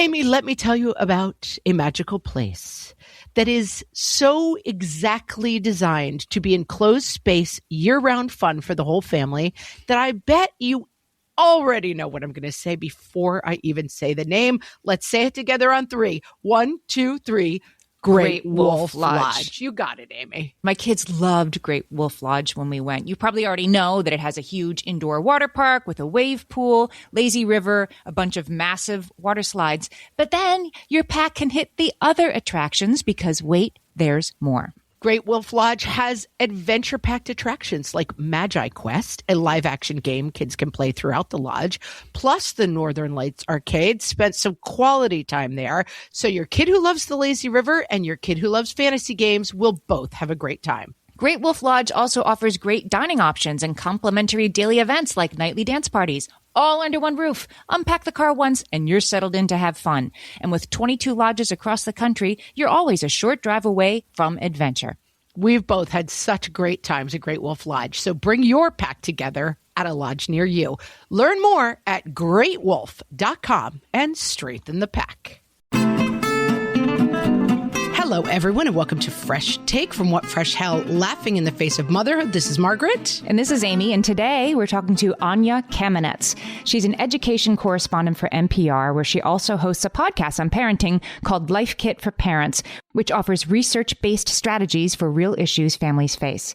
Amy, let me tell you about a magical place that is so exactly designed to be enclosed space, year-round fun for the whole family that I bet you already know what I'm going to say before I even say the name. Let's say it together on 3. 1, 2, 3. Great Wolf Lodge. You got it, Amy. My kids loved Great Wolf Lodge when we went. You probably already know that it has a huge indoor water park with a wave pool, lazy river, a bunch of massive water slides. But then your pack can hit the other attractions because wait, there's more. Great Wolf Lodge has adventure-packed attractions like Magi Quest, a live-action game kids can play throughout the lodge, plus the Northern Lights Arcade. Spent some quality time there, so your kid who loves the lazy river and your kid who loves fantasy games will both have a great time. Great Wolf Lodge also offers great dining options and complimentary daily events like nightly dance parties, all under one roof. Unpack the car once and you're settled in to have fun. And with 22 lodges across the country, you're always a short drive away from adventure. We've both had such great times at Great Wolf Lodge, so bring your pack together at a lodge near you. Learn more at greatwolf.com and strengthen the pack. Hello, everyone, and welcome to Fresh Take from What Fresh Hell, laughing in the face of motherhood. This is Margaret. And this is Amy, and today we're talking to Anya Kamenetz. She's an education correspondent for NPR, where she also hosts a podcast on parenting called Life Kit for Parents, which offers research-based strategies for real issues families face.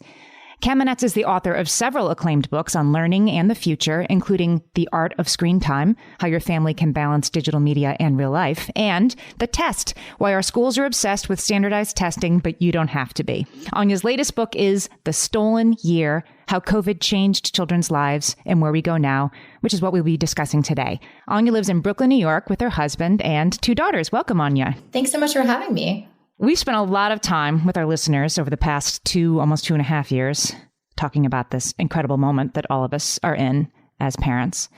Kamenetz is the author of several acclaimed books on learning and the future, including The Art of Screen Time, How Your Family Can Balance Digital Media and Real Life, and The Test, Why Our Schools Are Obsessed with Standardized Testing, But You Don't Have to Be. Anya's latest book is The Stolen Year, How COVID Changed Children's Lives and Where We Go Now, which is what we'll be discussing today. Anya lives in Brooklyn, New York with her husband and 2 daughters. Welcome, Anya. Thanks so much for having me. We've spent a lot of time with our listeners over the past almost 2.5 years, talking about this incredible moment that all of us are in as parents.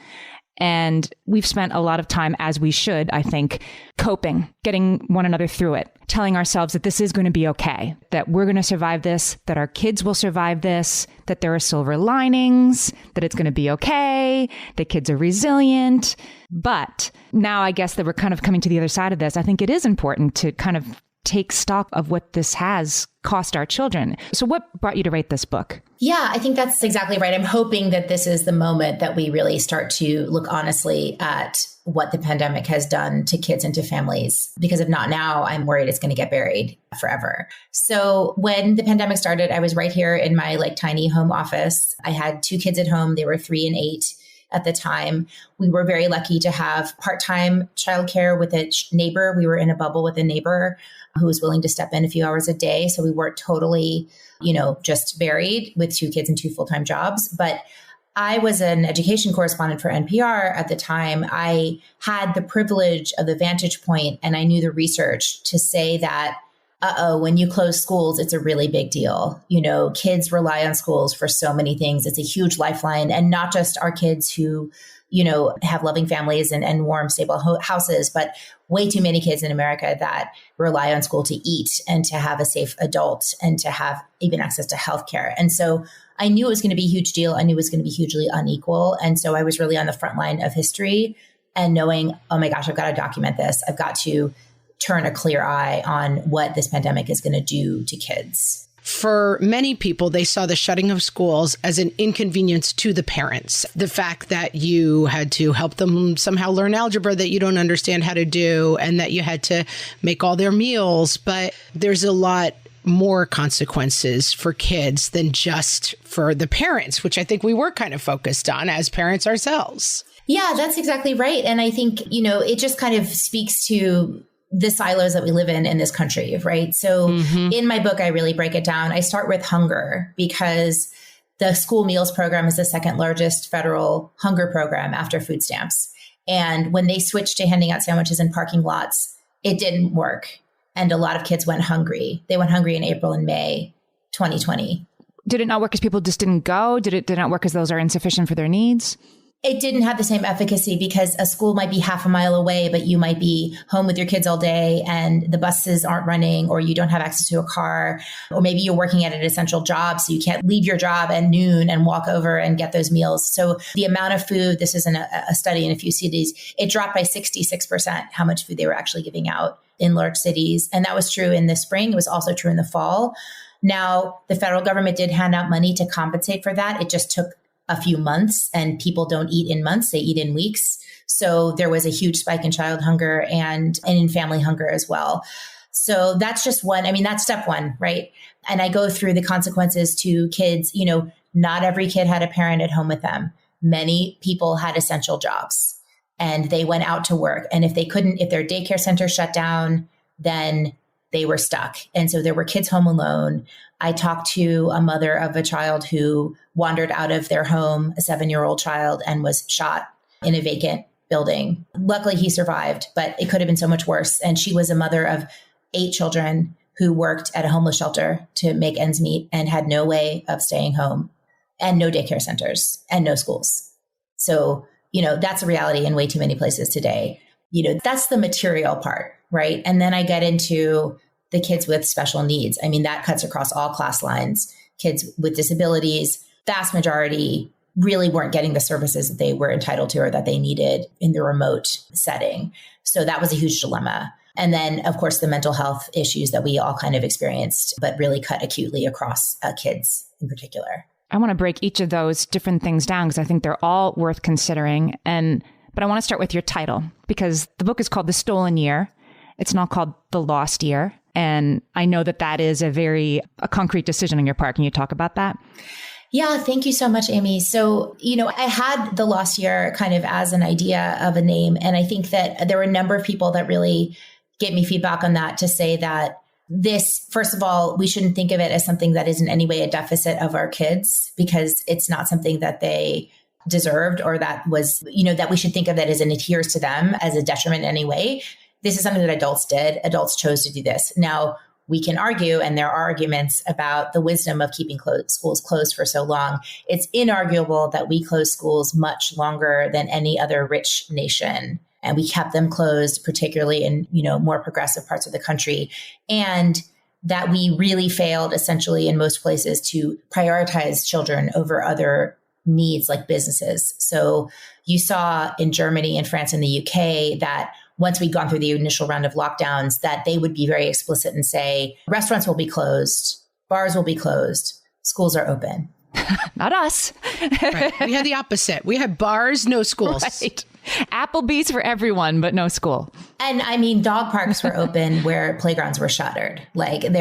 And we've spent a lot of time, as we should, I think, coping, getting one another through it, telling ourselves that this is going to be okay, that we're going to survive this, that our kids will survive this, that there are silver linings, that it's going to be okay, that kids are resilient. But now I guess that we're kind of coming to the other side of this. I think it is important to kind of take stock of what this has cost our children. So what brought you to write this book? Yeah, I think that's exactly right. I'm hoping that this is the moment that we really start to look honestly at what the pandemic has done to kids and to families, because if not now, I'm worried it's going to get buried forever. So when the pandemic started, I was right here in my tiny home office. I had 2 kids at home. They were 3 and 8. At the time, we were very lucky to have part-time childcare with a neighbor. We were in a bubble with a neighbor who was willing to step in a few hours a day. So we weren't totally, just buried with 2 kids and 2 full-time jobs. But I was an education correspondent for NPR at the time. I had the privilege of the vantage point, and I knew the research to say that when you close schools, it's a really big deal. Kids rely on schools for so many things. It's a huge lifeline. And not just our kids who, have loving families and warm, stable houses, but way too many kids in America that rely on school to eat and to have a safe adult and to have even access to healthcare. And so I knew it was going to be a huge deal. I knew it was going to be hugely unequal. And so I was really on the front line of history and knowing, oh my gosh, I've got to document this. I've got to turn a clear eye on what this pandemic is going to do to kids. For many people, they saw the shutting of schools as an inconvenience to the parents. The fact that you had to help them somehow learn algebra that you don't understand how to do, and that you had to make all their meals. But there's a lot more consequences for kids than just for the parents, which I think we were kind of focused on as parents ourselves. Yeah, that's exactly right. And I think, it just kind of speaks to the silos that we live in this country, right? So in my book, I really break it down. I start with hunger because the school meals program is the 2nd largest federal hunger program after food stamps. And when they switched to handing out sandwiches in parking lots, it didn't work. And a lot of kids went hungry. They went hungry in April and May 2020. Did it not work because people just didn't go? Did it not work because those are insufficient for their needs? It didn't have the same efficacy because a school might be half a mile away, but you might be home with your kids all day and the buses aren't running, or you don't have access to a car, or maybe you're working at an essential job, so you can't leave your job at noon and walk over and get those meals. So the amount of food, this is a study in a few cities, it dropped by 66% how much food they were actually giving out in large cities. And that was true in the spring. It was also true in the fall. Now, the federal government did hand out money to compensate for that. It just took a few months, and people don't eat in months, they eat in weeks. So there was a huge spike in child hunger and in family hunger as well. So that's just one. I mean, that's step one, right? And I go through the consequences to kids. Not every kid had a parent at home with them. Many people had essential jobs and they went out to work. And if their daycare center shut down, then they were stuck. And so there were kids home alone. I talked to a mother of a child who wandered out of their home, a 7-year-old child, and was shot in a vacant building. Luckily, he survived, but it could have been so much worse. And she was a mother of 8 children who worked at a homeless shelter to make ends meet and had no way of staying home, and no daycare centers and no schools. So, that's a reality in way too many places today. That's the material part, right? And then I get into the kids with special needs. I mean, that cuts across all class lines. Kids with disabilities, vast majority really weren't getting the services that they were entitled to or that they needed in the remote setting. So that was a huge dilemma. And then, of course, the mental health issues that we all kind of experienced, but really cut acutely across kids in particular. I want to break each of those different things down because I think they're all worth considering. But I want to start with your title, because the book is called The Stolen Year. It's not called The Lost Year. And I know that is a concrete decision on your part. Can you talk about that? Yeah, thank you so much, Amy. So, I had The Lost Year kind of as an idea of a name. And I think that there were a number of people that really gave me feedback on that to say that this, first of all, we shouldn't think of it as something that is in any way a deficit of our kids, because it's not something that they deserved or that was, that we should think of that as it adheres to them as a detriment in any way. This is something that adults did. Adults chose to do this. Now, we can argue, and there are arguments about the wisdom of keeping schools closed for so long. It's inarguable that we closed schools much longer than any other rich nation. And we kept them closed, particularly in, more progressive parts of the country. And that we really failed essentially in most places to prioritize children over other needs like businesses. So you saw in Germany and France and the UK that once we'd gone through the initial round of lockdowns, that they would be very explicit and say, restaurants will be closed, bars will be closed, schools are open. Not us. Right. We had the opposite. We had bars, no schools. Right. Applebee's for everyone, but no school. And I mean, dog parks were open where playgrounds were shuttered. Like it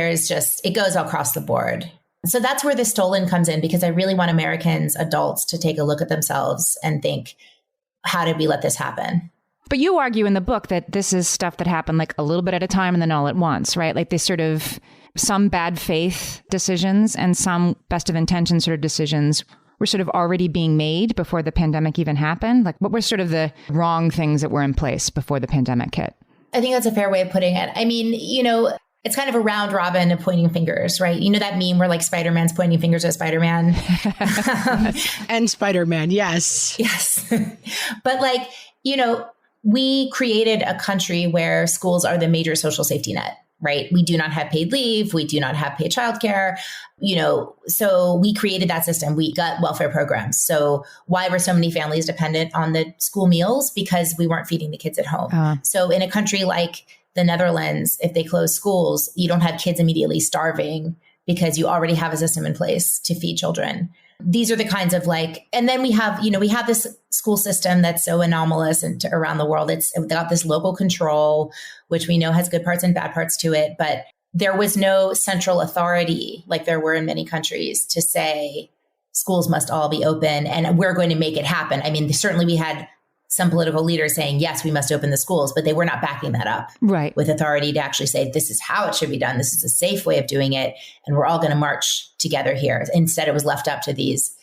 goes across the board. So that's where the stolen comes in, because I really want Americans, adults, to take a look at themselves and think, how did we let this happen? But you argue in the book that this is stuff that happened like a little bit at a time and then all at once, right? Like this sort of some bad faith decisions and some best of intention sort of decisions were sort of already being made before the pandemic even happened. Like what were sort of the wrong things that were in place before the pandemic hit? I think that's a fair way of putting it. I mean, it's kind of a round robin of pointing fingers, right? That meme where like Spider-Man's pointing fingers at Spider-Man. And Spider-Man, yes. Yes. But we created a country where schools are the major social safety net, right? We do not have paid leave. We do not have paid childcare, so we created that system. We got welfare programs. So why were so many families dependent on the school meals? Because we weren't feeding the kids at home. So in a country like the Netherlands, if they close schools, you don't have kids immediately starving because you already have a system in place to feed children. These are the kinds of and then we have this school system that's so anomalous and around the world. It's got this local control, which we know has good parts and bad parts to it. But there was no central authority like there were in many countries to say schools must all be open and we're going to make it happen. I mean, certainly we had some political leaders saying, yes, we must open the schools, but they were not backing that up with authority to actually say, this is how it should be done. This is a safe way of doing it. And we're all going to march together here. Instead, it was left up to these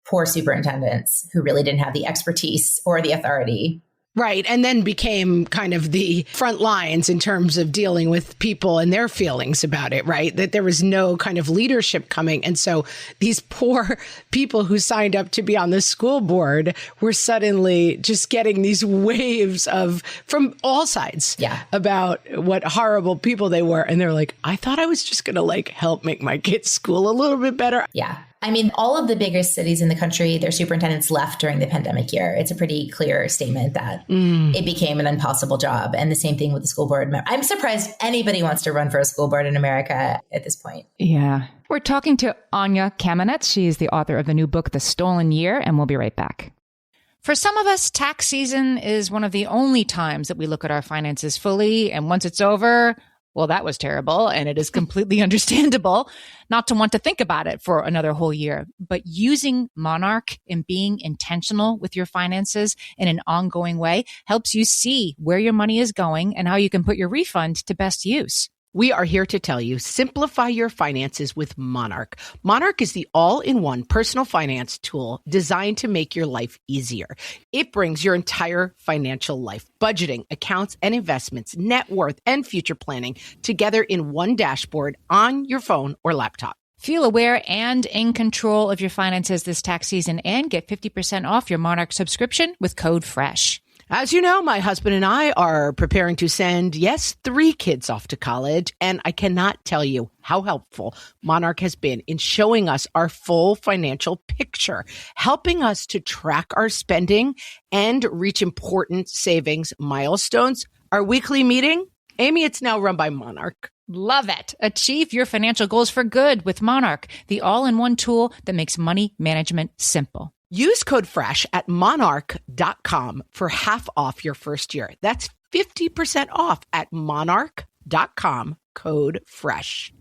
poor superintendents who really didn't have the expertise or the authority. Right. And then became kind of the front lines in terms of dealing with people and their feelings about it, right? That there was no kind of leadership coming. And so these poor people who signed up to be on the school board were suddenly just getting these waves from all sides about what horrible people they were. And they're like, I thought I was just going to help make my kids' school a little bit better. Yeah. I mean, all of the biggest cities in the country, their superintendents left during the pandemic year. It's a pretty clear statement that it became an impossible job. And the same thing with the school board. I'm surprised anybody wants to run for a school board in America at this point. Yeah. We're talking to Anya Kamenetz. She is the author of the new book, The Stolen Year, and we'll be right back. For some of us, tax season is one of the only times that we look at our finances fully. And once it's over, well, that was terrible. And it is completely understandable not to want to think about it for another whole year. But using Monarch and being intentional with your finances in an ongoing way helps you see where your money is going and how you can put your refund to best use. We are here to tell you, simplify your finances with Monarch. Monarch is the all-in-one personal finance tool designed to make your life easier. It brings your entire financial life, budgeting, accounts and investments, net worth, and future planning together in one dashboard on your phone or laptop. Feel aware and in control of your finances this tax season and get 50% off your Monarch subscription with code FRESH. As you know, my husband and I are preparing to send, 3 kids off to college, and I cannot tell you how helpful Monarch has been in showing us our full financial picture, helping us to track our spending and reach important savings milestones. Our weekly meeting, Amy, it's now run by Monarch. Love it. Achieve your financial goals for good with Monarch, the all-in-one tool that makes money management simple. Use code FRESH at monarch.com for half off your first year. That's 50% off at monarch.com, code FRESH.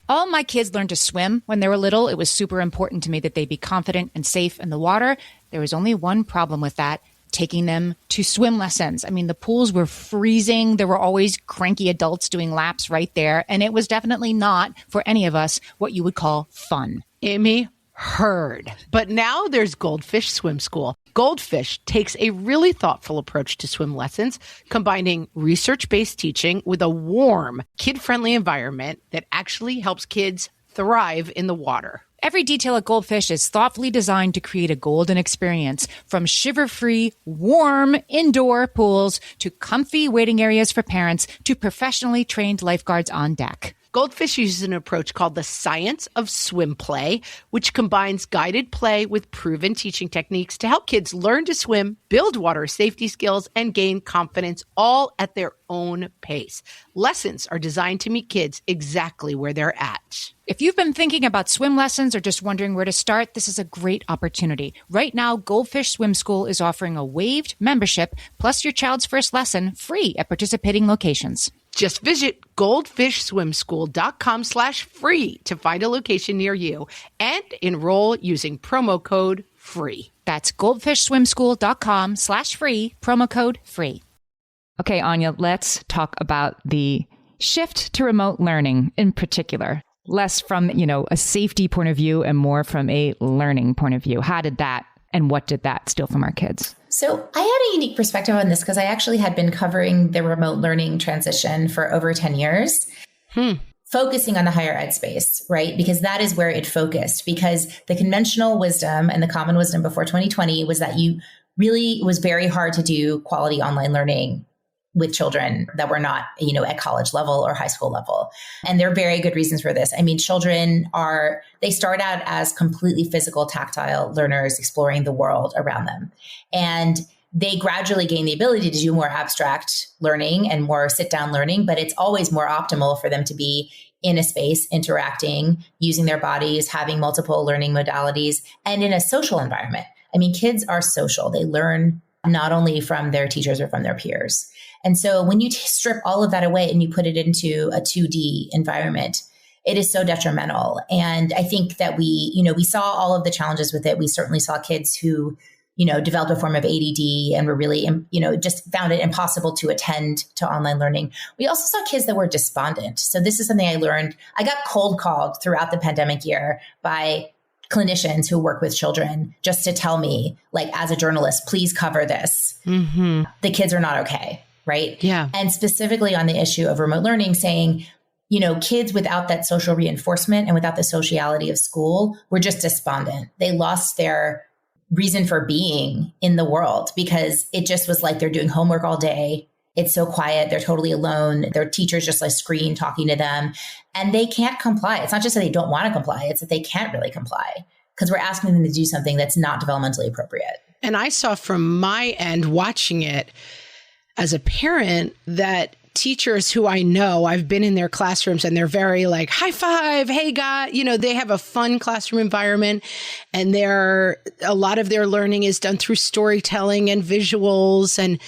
All my kids learned to swim when they were little. It was super important to me that they be confident and safe in the water. There was only one problem with that, taking them to swim lessons. I mean, the pools were freezing. There were always cranky adults doing laps right there. And it was definitely not, for any of us, what you would call fun. Amy, heard. But now there's Goldfish Swim School. Goldfish takes a really thoughtful approach to swim lessons, combining research-based teaching with a warm, kid-friendly environment that actually helps kids thrive in the water. Every detail at Goldfish is thoughtfully designed to create a golden experience, from shiver-free, warm indoor pools to comfy waiting areas for parents to professionally trained lifeguards on deck. Goldfish uses an approach called the science of swim play, which combines guided play with proven teaching techniques to help kids learn to swim, build water safety skills, and gain confidence all at their own pace. Lessons are designed to meet kids exactly where they're at. If you've been thinking about swim lessons or just wondering where to start, this is a great opportunity. Right now, Goldfish Swim School is offering a waived membership plus your child's first lesson free at participating locations. Just visit goldfishswimschool.com/free to find a location near you and enroll using promo code FREE. That's goldfishswimschool.com/free, promo code FREE. Okay, Anya, let's talk about the shift to remote learning in particular. Less from, a safety point of view and more from a learning point of view. How did that and what did that steal from our kids? So I had a unique perspective on this because I actually had been covering the remote learning transition for over 10 years, focusing on the higher ed space, right? Because that is where it focused, because the conventional wisdom and the common wisdom before 2020 was that it was very hard to do quality online learning with children that were not, at college level or high school level. And there are very good reasons for this. I mean, children they start out as completely physical, tactile learners exploring the world around them. And they gradually gain the ability to do more abstract learning and more sit-down learning, but it's always more optimal for them to be in a space, interacting, using their bodies, having multiple learning modalities, and in a social environment. I mean, kids are social. They learn not only from their teachers or from their peers. And so when you strip all of that away and you put it into a 2D environment, it is so detrimental. And I think that we saw all of the challenges with it. We certainly saw kids who, developed a form of ADD and were really, just found it impossible to attend to online learning. We also saw kids that were despondent. So this is something I learned. I got cold called throughout the pandemic year by clinicians who work with children just to tell me, as a journalist, please cover this. the kids are not okay, right? Yeah. And specifically on the issue of remote learning, saying, kids without that social reinforcement and without the sociality of school were just despondent. They lost their reason for being in the world because it just was like they're doing homework all day. It's so quiet. They're totally alone. Their teachers just like screen talking to them and they can't comply. It's not just that they don't want to comply. It's that they can't really comply because we're asking them to do something that's not developmentally appropriate. And I saw from my end watching it as a parent that teachers who I know, I've been in their classrooms and they're very like, high five, hey God, they have a fun classroom environment and a lot of their learning is done through storytelling and visuals. And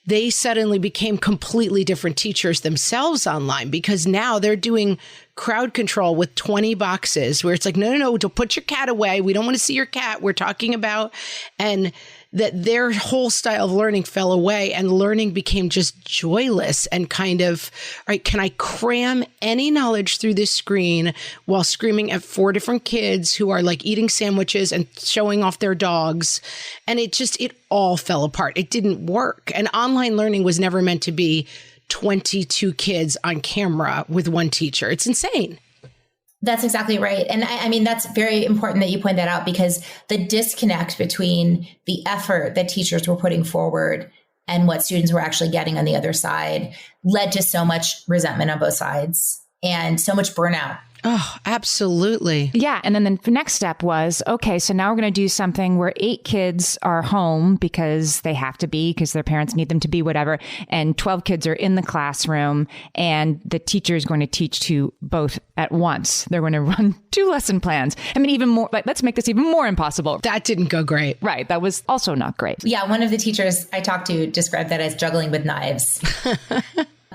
they suddenly became completely different teachers themselves online because now they're doing crowd control with 20 boxes where it's like, no, to put your cat away. We don't want to see your cat. We're talking about, and that their whole style of learning fell away and learning became just joyless and kind of, all right, can I cram any knowledge through this screen while screaming at 4 different kids who are like eating sandwiches and showing off their dogs? And it all fell apart. It didn't work. And online learning was never meant to be 22 kids on camera with one teacher. It's insane. That's exactly right. And I mean, that's very important that you point that out because the disconnect between the effort that teachers were putting forward and what students were actually getting on the other side led to so much resentment on both sides and so much burnout. Oh, absolutely. Yeah. And then the next step was, okay, so now we're going to do something where 8 kids are home because they have to be, because their parents need them to be, whatever. And 12 kids are in the classroom and the teacher is going to teach to both at once. They're going to run 2 lesson plans. I mean, even more, let's make this even more impossible. That didn't go great. Right. That was also not great. Yeah. One of the teachers I talked to described that as juggling with knives.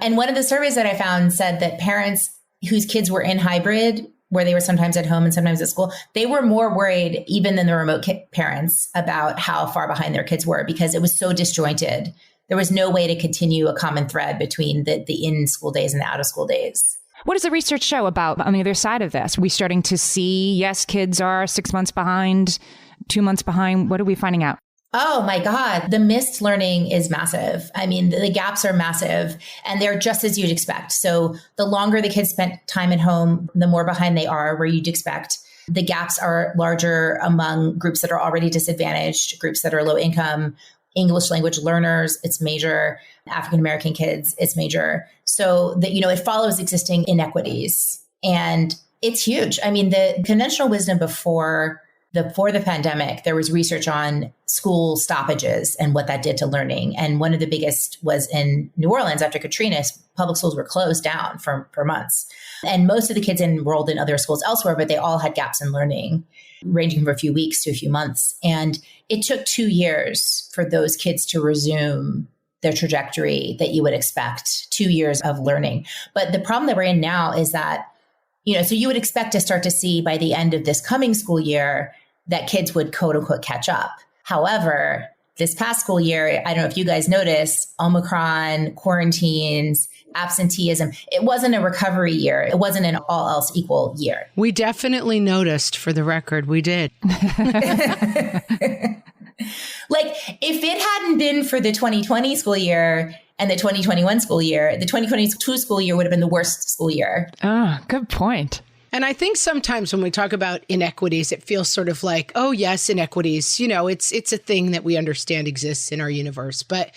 And one of the surveys that I found said that parents whose kids were in hybrid, where they were sometimes at home and sometimes at school, they were more worried even than the remote parents about how far behind their kids were because it was so disjointed. There was no way to continue a common thread between the in-school days and the out-of-school days. What does the research show about on the other side of this? Are we starting to see, yes, kids are 6 months behind, 2 months behind? What are we finding out? Oh my God, the missed learning is massive. I mean, the gaps are massive and they're just as you'd expect. So the longer the kids spent time at home, the more behind they are where you'd expect. The gaps are larger among groups that are already disadvantaged, groups that are low income, English language learners, it's major, African-American kids, it's major. So that, it follows existing inequities and it's huge. I mean, the conventional wisdom before the pandemic, there was research on school stoppages and what that did to learning. And one of the biggest was in New Orleans after Katrina. Public schools were closed down for months. And most of the kids enrolled in other schools elsewhere, but they all had gaps in learning, ranging from a few weeks to a few months. And it took 2 years for those kids to resume their trajectory that you would expect, 2 years of learning. But the problem that we're in now is that, so you would expect to start to see by the end of this coming school year that kids would quote unquote catch up. However, this past school year, I don't know if you guys noticed, Omicron, quarantines, absenteeism, it wasn't a recovery year. It wasn't an all else equal year. We definitely noticed, for the record, we did. Like if it hadn't been for the 2020 school year and the 2021 school year, the 2022 school year would have been the worst school year. Oh, good point. And I think sometimes when we talk about inequities, it feels sort of like, oh, yes, inequities, it's a thing that we understand exists in our universe. But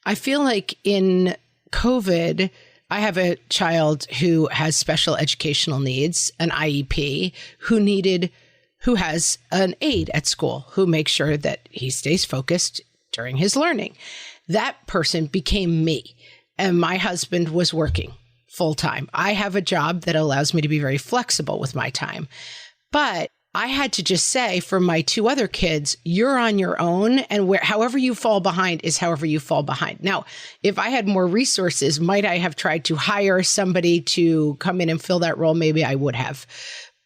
I feel like in COVID, I have a child who has special educational needs, an IEP, who has an aide at school who makes sure that he stays focused during his learning. That person became me, and my husband was working full time. I have a job that allows me to be very flexible with my time. But I had to just say for my 2 other kids, you're on your own, and however you fall behind is however you fall behind. Now, if I had more resources, might I have tried to hire somebody to come in and fill that role? Maybe I would have.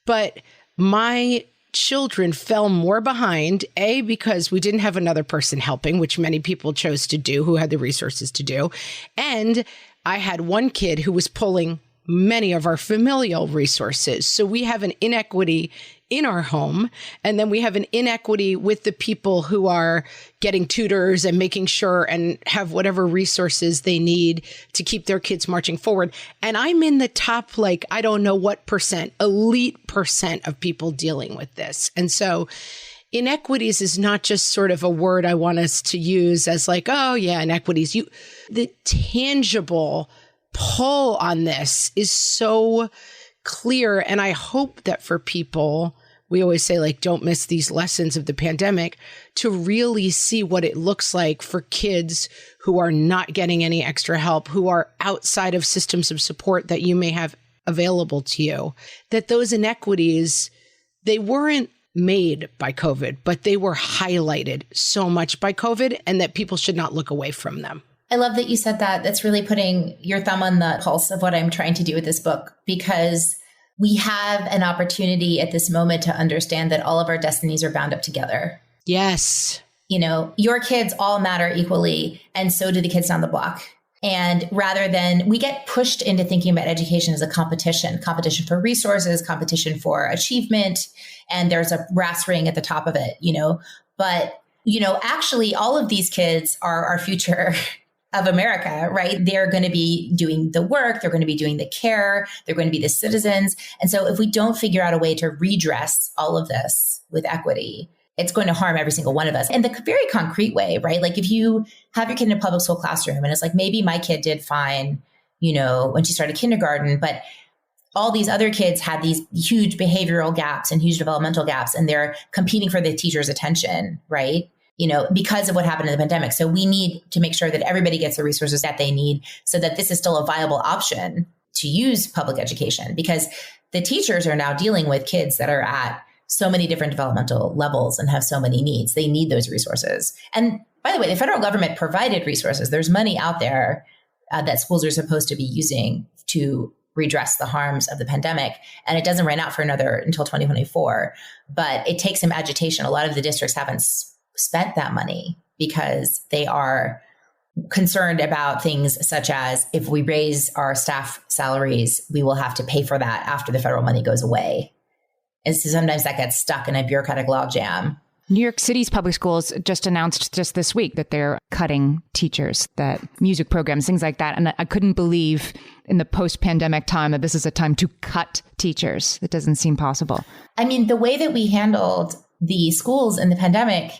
But my children fell more behind, because we didn't have another person helping, which many people chose to do who had the resources to do. And I had one kid who was pulling many of our familial resources. So we have an inequity in our home, and then we have an inequity with the people who are getting tutors and making sure and have whatever resources they need to keep their kids marching forward. And I'm in the top, like, I don't know what percent, elite percent of people dealing with this. And so inequities is not just sort of a word I want us to use as like, oh yeah, inequities. The tangible pull on this is so clear. And I hope that for people, we always say, like, don't miss these lessons of the pandemic, to really see what it looks like for kids who are not getting any extra help, who are outside of systems of support that you may have available to you, that those inequities, they weren't made by COVID, but they were highlighted so much by COVID, and that people should not look away from them. I love that you said that. That's really putting your thumb on the pulse of what I'm trying to do with this book, because we have an opportunity at this moment to understand that all of our destinies are bound up together. Yes. You know, your kids all matter equally, and so do the kids down the block. And rather than, we get pushed into thinking about education as a competition for resources, competition for achievement, and there's a brass ring at the top of it, but, actually all of these kids are our future of America, right? They're going to be doing the work. They're going to be doing the care. They're going to be the citizens. And so if we don't figure out a way to redress all of this with equity, it's going to harm every single one of us in the very concrete way, right? Like if you have your kid in a public school classroom and it's like, maybe my kid did fine, when she started kindergarten, but all these other kids had these huge behavioral gaps and huge developmental gaps, and they're competing for the teacher's attention, right? Because of what happened in the pandemic. So we need to make sure that everybody gets the resources that they need so that this is still a viable option to use public education, because the teachers are now dealing with kids that are at so many different developmental levels and have so many needs. They need those resources. And by the way, the federal government provided resources. There's money out there that schools are supposed to be using to redress the harms of the pandemic. And it doesn't run out for until 2024. But it takes some agitation. A lot of the districts haven't spent that money because they are concerned about things such as, if we raise our staff salaries, we will have to pay for that after the federal money goes away. And so sometimes that gets stuck in a bureaucratic logjam. New York City's public schools just announced just this week that they're cutting teachers, that music programs, things like that. And I couldn't believe in the post-pandemic time that this is a time to cut teachers. It doesn't seem possible. I mean, the way that we handled the schools in the pandemic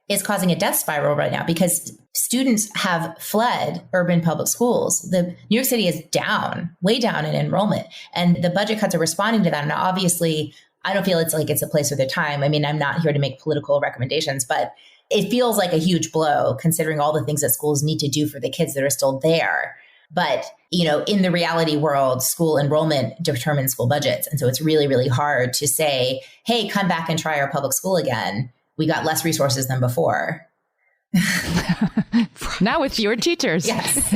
is causing a death spiral right now, because students have fled urban public schools. The New York City is down, way down in enrollment, and the budget cuts are responding to that. And obviously, I don't feel it's a place or the time. I mean, I'm not here to make political recommendations, but it feels like a huge blow considering all the things that schools need to do for the kids that are still there. But, in the reality world, school enrollment determines school budgets. And so it's really, really hard to say, hey, come back and try our public school again. We got less resources than before. Now with fewer teachers. Yes.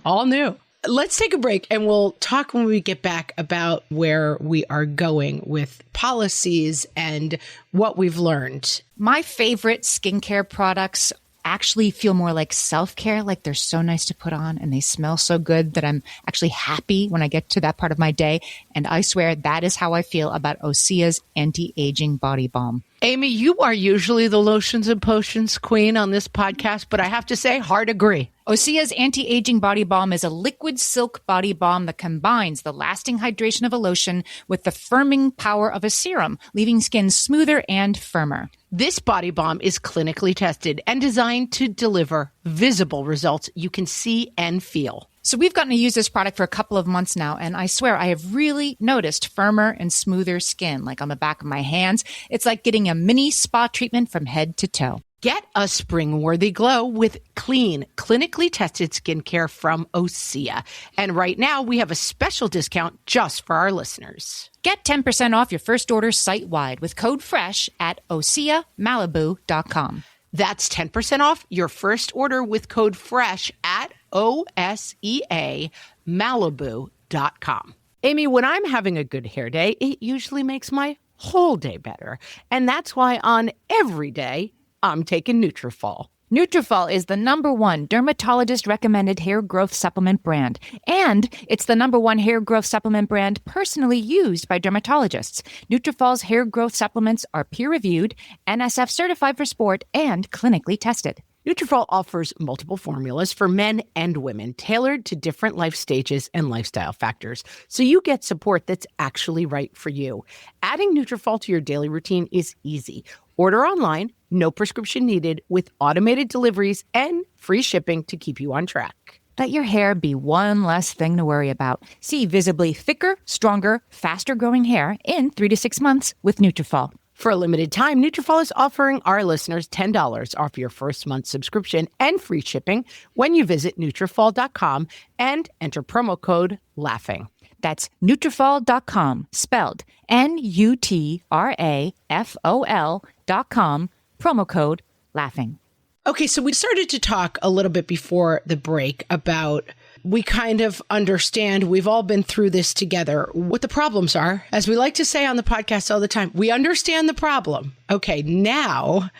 All new. Let's take a break, and we'll talk when we get back about where we are going with policies and what we've learned. My favorite skincare products actually feel more like self-care, like they're so nice to put on and they smell so good that I'm actually happy when I get to that part of my day. And I swear that is how I feel about Osea's anti-aging body balm. Amy, you are usually the lotions and potions queen on this podcast, but I have to say, hard agree. Osea's anti-aging body balm is a liquid silk body balm that combines the lasting hydration of a lotion with the firming power of a serum, leaving skin smoother and firmer. This body balm is clinically tested and designed to deliver visible results you can see and feel. So we've gotten to use this product for a couple of months now, and I swear I have really noticed firmer and smoother skin, like on the back of my hands. It's like getting a mini spa treatment from head to toe. Get a spring-worthy glow with clean, clinically tested skincare from Osea. And right now, we have a special discount just for our listeners. Get 10% off your first order site-wide with code FRESH at OseaMalibu.com. That's 10% off your first order with code FRESH at OSEAMalibu.com. Amy, when I'm having a good hair day, it usually makes my whole day better. And that's why on every day, I'm taking Nutrafol. Nutrafol is the #1 dermatologist-recommended hair growth supplement brand, and it's the #1 hair growth supplement brand personally used by dermatologists. Nutrafol's hair growth supplements are peer-reviewed, NSF certified for sport, and clinically tested. Nutrafol offers multiple formulas for men and women, tailored to different life stages and lifestyle factors, so you get support that's actually right for you. Adding Nutrafol to your daily routine is easy. Order online, no prescription needed, with automated deliveries and free shipping to keep you on track. Let your hair be one less thing to worry about. See visibly thicker, stronger, faster-growing hair in 3 to 6 months with Nutrafol. For a limited time, Nutrafol is offering our listeners $10 off your first month subscription and free shipping when you visit Nutrafol.com and enter promo code LAUGHING. That's Nutrafol.com, spelled Nutrafol.com, promo code LAUGHING. Okay, so we started to talk a little bit before the break about we kind of understand, we've all been through this together, what the problems are. As we like to say on the podcast all the time, we understand the problem. Okay, now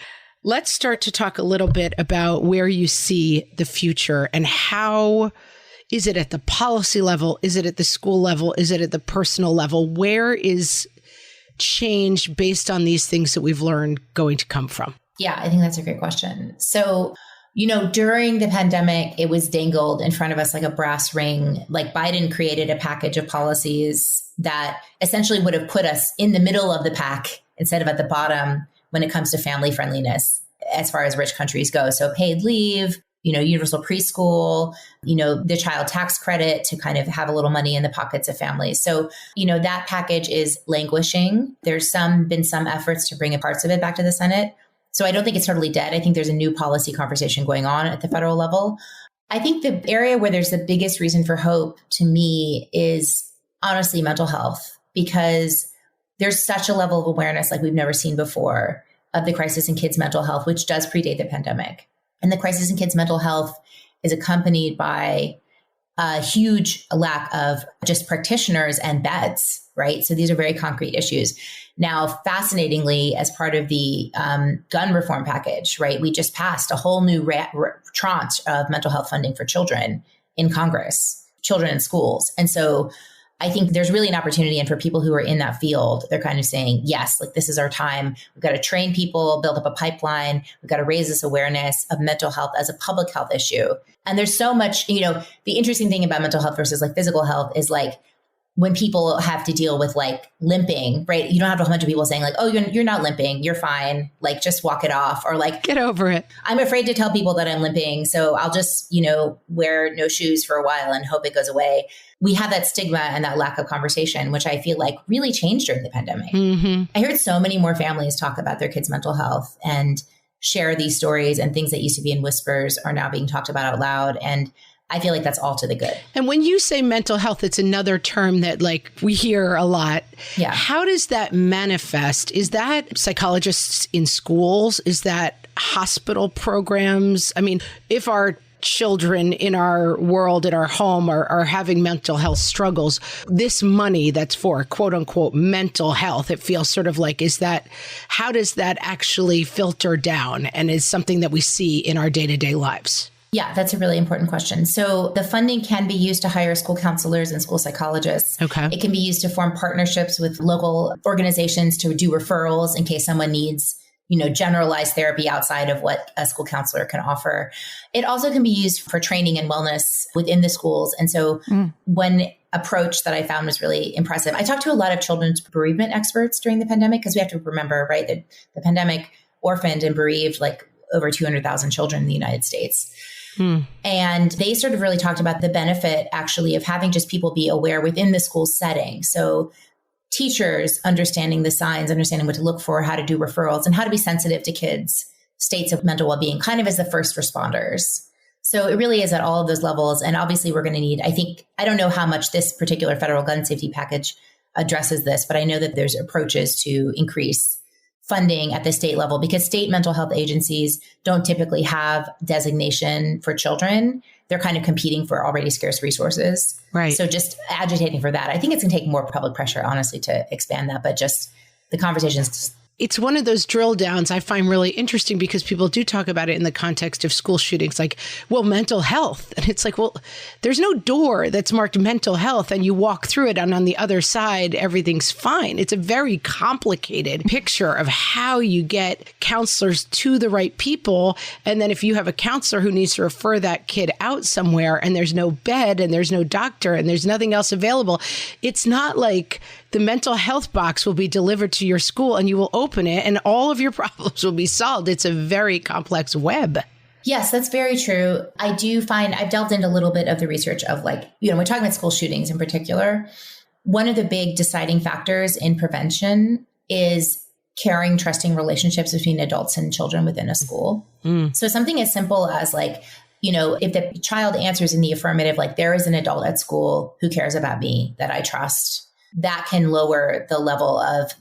let's start to talk a little bit about where you see the future and how is it at the policy level? Is it at the school level? Is it at the personal level? Where is change based on these things that we've learned going to come from? Yeah, I think that's a great question. So, during the pandemic, it was dangled in front of us like a brass ring. Like Biden created a package of policies that essentially would have put us in the middle of the pack instead of at the bottom when it comes to family friendliness as far as rich countries go. So paid leave, universal preschool, the child tax credit to kind of have a little money in the pockets of families. So, that package is languishing. There's been some efforts to bring parts of it back to the Senate. So I don't think it's totally dead. I think there's a new policy conversation going on at the federal level. I think the area where there's the biggest reason for hope to me is honestly mental health, because there's such a level of awareness like we've never seen before of the crisis in kids' mental health, which does predate the pandemic. And the crisis in kids' mental health is accompanied by a huge lack of just practitioners and beds, right? So these are very concrete issues. Now, fascinatingly, as part of the gun reform package, right, we just passed a whole new tranche of mental health funding for children in Congress, children in schools. And so I think there's really an opportunity. And for people who are in that field, they're kind of saying, yes, like this is our time. We've got to train people, build up a pipeline. We've got to raise this awareness of mental health as a public health issue. And there's so much, the interesting thing about mental health versus like physical health is like, when people have to deal with like limping, right? You don't have a bunch of people saying like, oh, you're not limping, you're fine. Like just walk it off, or like, get over it. I'm afraid to tell people that I'm limping. So I'll just, wear no shoes for a while and hope it goes away. We have that stigma and that lack of conversation, which I feel like really changed during the pandemic. Mm-hmm. I heard so many more families talk about their kids' mental health and share these stories, and things that used to be in whispers are now being talked about out loud. And I feel like that's all to the good. And when you say mental health, it's another term that like we hear a lot. Yeah. How does that manifest? Is that psychologists in schools? Is that hospital programs? I mean, if our children in our world, in our home are having mental health struggles, this money that's for quote unquote mental health, it feels sort of like, how does that actually filter down and is something that we see in our day-to-day lives? Yeah, that's a really important question. So the funding can be used to hire school counselors and school psychologists. Okay. It can be used to form partnerships with local organizations to do referrals in case someone needs, generalized therapy outside of what a school counselor can offer. It also can be used for training and wellness within the schools. And so one approach that I found was really impressive. I talked to a lot of children's bereavement experts during the pandemic, because we have to remember, right, that the pandemic orphaned and bereaved like over 200,000 children in the United States. And they sort of really talked about the benefit actually of having just people be aware within the school setting. So teachers understanding the signs, understanding what to look for, how to do referrals, and how to be sensitive to kids' states of mental well-being, kind of as the first responders. So it really is at all of those levels. And obviously we're going to need, I don't know how much this particular federal gun safety package addresses this, but I know that there's approaches to increase funding at the state level, because state mental health agencies don't typically have designation for children. They're kind of competing for already scarce resources. Right. So just agitating for that. I think it's going to take more public pressure, honestly, to expand that. But just the conversations It's one of those drill downs I find really interesting because people do talk about it in the context of school shootings, like, well, mental health. And it's like, well, there's no door that's marked mental health and you walk through it and on the other side, everything's fine. It's a very complicated picture of how you get counselors to the right people. And then if you have a counselor who needs to refer that kid out somewhere and there's no bed and there's no doctor and there's nothing else available, it's not like the mental health box will be delivered to your school and you will open it and all of your problems will be solved. It's a very complex web. Yes, that's very true. I do find I've delved into a little bit of the research of we're talking about school shootings in particular. One of the big deciding factors in prevention is caring, trusting relationships between adults and children within a school. So something as simple as if the child answers in the affirmative, like there is an adult at school who cares about me that I trust, that can lower the level of,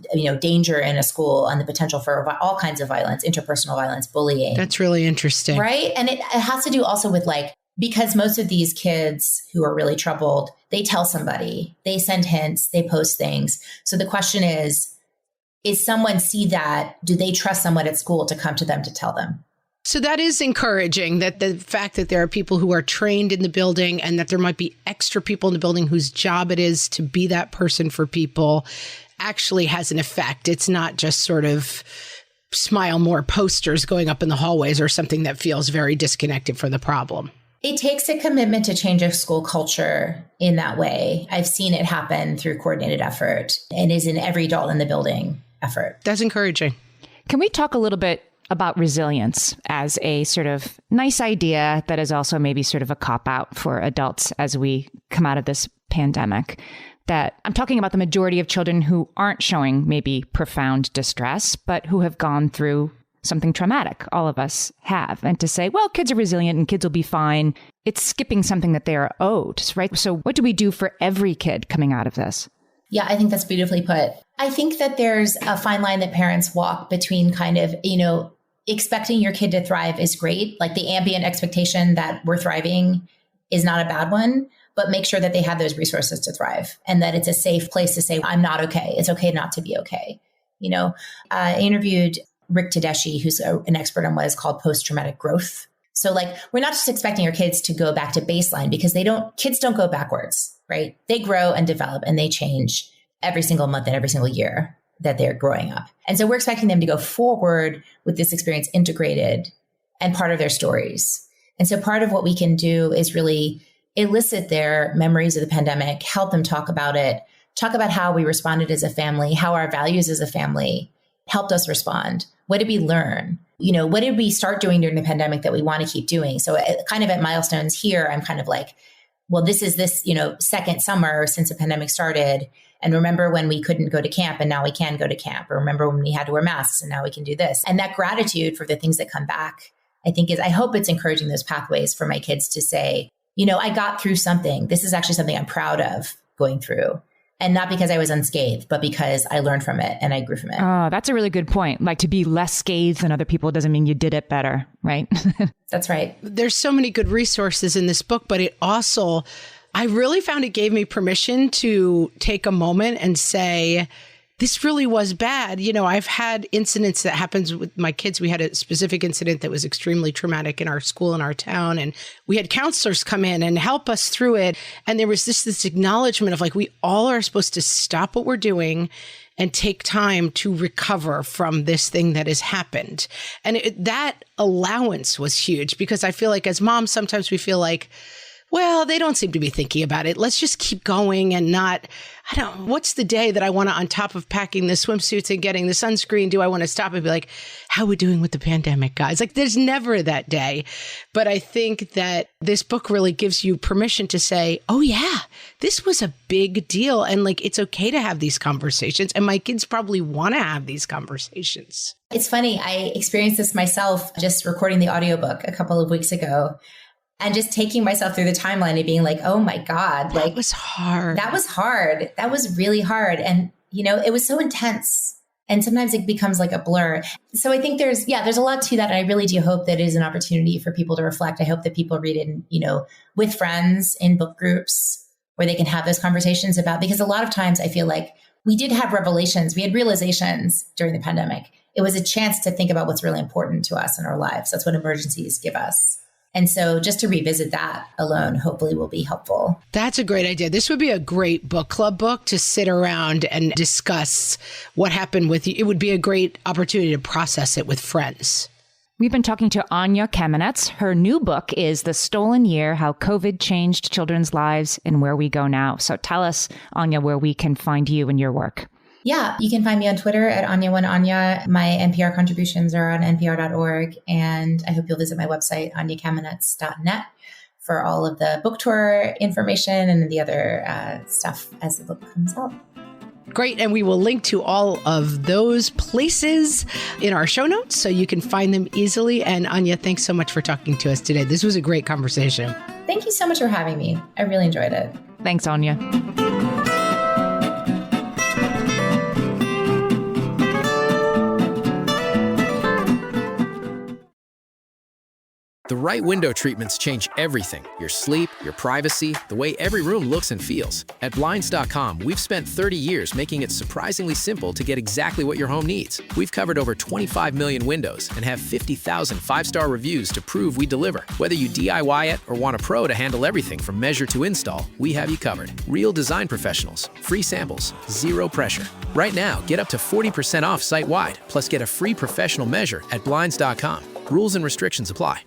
danger in a school and the potential for all kinds of violence, interpersonal violence, bullying. That's really interesting. Right. And it has to do also with because most of these kids who are really troubled, they tell somebody, they send hints, they post things. So the question is someone see that? Do they trust someone at school to come to them to tell them? So that is encouraging, that the fact that there are people who are trained in the building and that there might be extra people in the building whose job it is to be that person for people actually has an effect. It's not just sort of smile more posters going up in the hallways or something that feels very disconnected from the problem. It takes a commitment to change a school culture in that way. I've seen it happen through coordinated effort and is in every adult in the building effort. That's encouraging. Can we talk a little bit about resilience as a sort of nice idea that is also maybe sort of a cop-out for adults as we come out of this pandemic? That I'm talking about the majority of children who aren't showing maybe profound distress, but who have gone through something traumatic. All of us have. And to say, well, kids are resilient and kids will be fine, it's skipping something that they are owed, right? So what do we do for every kid coming out of this? Yeah, I think that's beautifully put. I think that there's a fine line that parents walk between kind of, expecting your kid to thrive is great. Like the ambient expectation that we're thriving is not a bad one, but make sure that they have those resources to thrive and that it's a safe place to say, I'm not okay. It's okay not to be okay. I interviewed Rick Tedeschi, who's an expert on what is called post-traumatic growth. So we're not just expecting our kids to go back to baseline because kids don't go backwards, right? They grow and develop and they change every single month and every single year that they're growing up. And so we're expecting them to go forward with this experience integrated and part of their stories. And so part of what we can do is really elicit their memories of the pandemic, help them talk about it, talk about how we responded as a family, how our values as a family helped us respond. What did we learn? What did we start doing during the pandemic that we want to keep doing? So kind of at milestones here, I'm kind of like, well, this is second summer since the pandemic started. And remember when we couldn't go to camp and now we can go to camp, or remember when we had to wear masks and now we can do this. And that gratitude for the things that come back, I hope it's encouraging those pathways for my kids to say, I got through something. This is actually something I'm proud of going through. And not because I was unscathed, but because I learned from it and I grew from it. Oh, that's a really good point. Like to be less scathed than other people doesn't mean you did it better, right? That's right. There's so many good resources in this book, but it also, I really found it gave me permission to take a moment and say, this really was bad. I've had incidents that happens with my kids. We had a specific incident that was extremely traumatic in our school, in our town. And we had counselors come in and help us through it. And there was this acknowledgement of we all are supposed to stop what we're doing and take time to recover from this thing that has happened. And that allowance was huge because I feel like as moms, sometimes we feel like, well, they don't seem to be thinking about it. Let's just keep going and what's the day that I want to, on top of packing the swimsuits and getting the sunscreen, do I want to stop and be like, how are we doing with the pandemic, guys? There's never that day. But I think that this book really gives you permission to say, oh yeah, this was a big deal. And it's okay to have these conversations. And my kids probably want to have these conversations. It's funny. I experienced this myself just recording the audiobook a couple of weeks ago. And just taking myself through the timeline and being like, oh my God. That was hard. That was hard. That was really hard. And, it was so intense. And sometimes it becomes like a blur. So I think there's a lot to that. And I really do hope that it is an opportunity for people to reflect. I hope that people read it, with friends in book groups where they can have those conversations about, because a lot of times I feel like we did have revelations. We had realizations during the pandemic. It was a chance to think about what's really important to us in our lives. That's what emergencies give us. And so just to revisit that alone, hopefully will be helpful. That's a great idea. This would be a great book club book to sit around and discuss what happened with you. It would be a great opportunity to process it with friends. We've been talking to Anya Kamenetz. Her new book is The Stolen Year, How COVID Changed Children's Lives and Where We Go Now. So tell us, Anya, where we can find you and your work. Yeah, you can find me on Twitter at Anya1Anya. My NPR contributions are on npr.org. And I hope you'll visit my website, anyakamenetz.net, for all of the book tour information and the other stuff as the book comes out. Great. And we will link to all of those places in our show notes so you can find them easily. And Anya, thanks so much for talking to us today. This was a great conversation. Thank you so much for having me. I really enjoyed it. Thanks, Anya. The right window treatments change everything. Your sleep, your privacy, the way every room looks and feels. At Blinds.com, we've spent 30 years making it surprisingly simple to get exactly what your home needs. We've covered over 25 million windows and have 50,000 five-star reviews to prove we deliver. Whether you DIY it or want a pro to handle everything from measure to install, we have you covered. Real design professionals, free samples, zero pressure. Right now, get up to 40% off site-wide, plus get a free professional measure at Blinds.com. Rules and restrictions apply.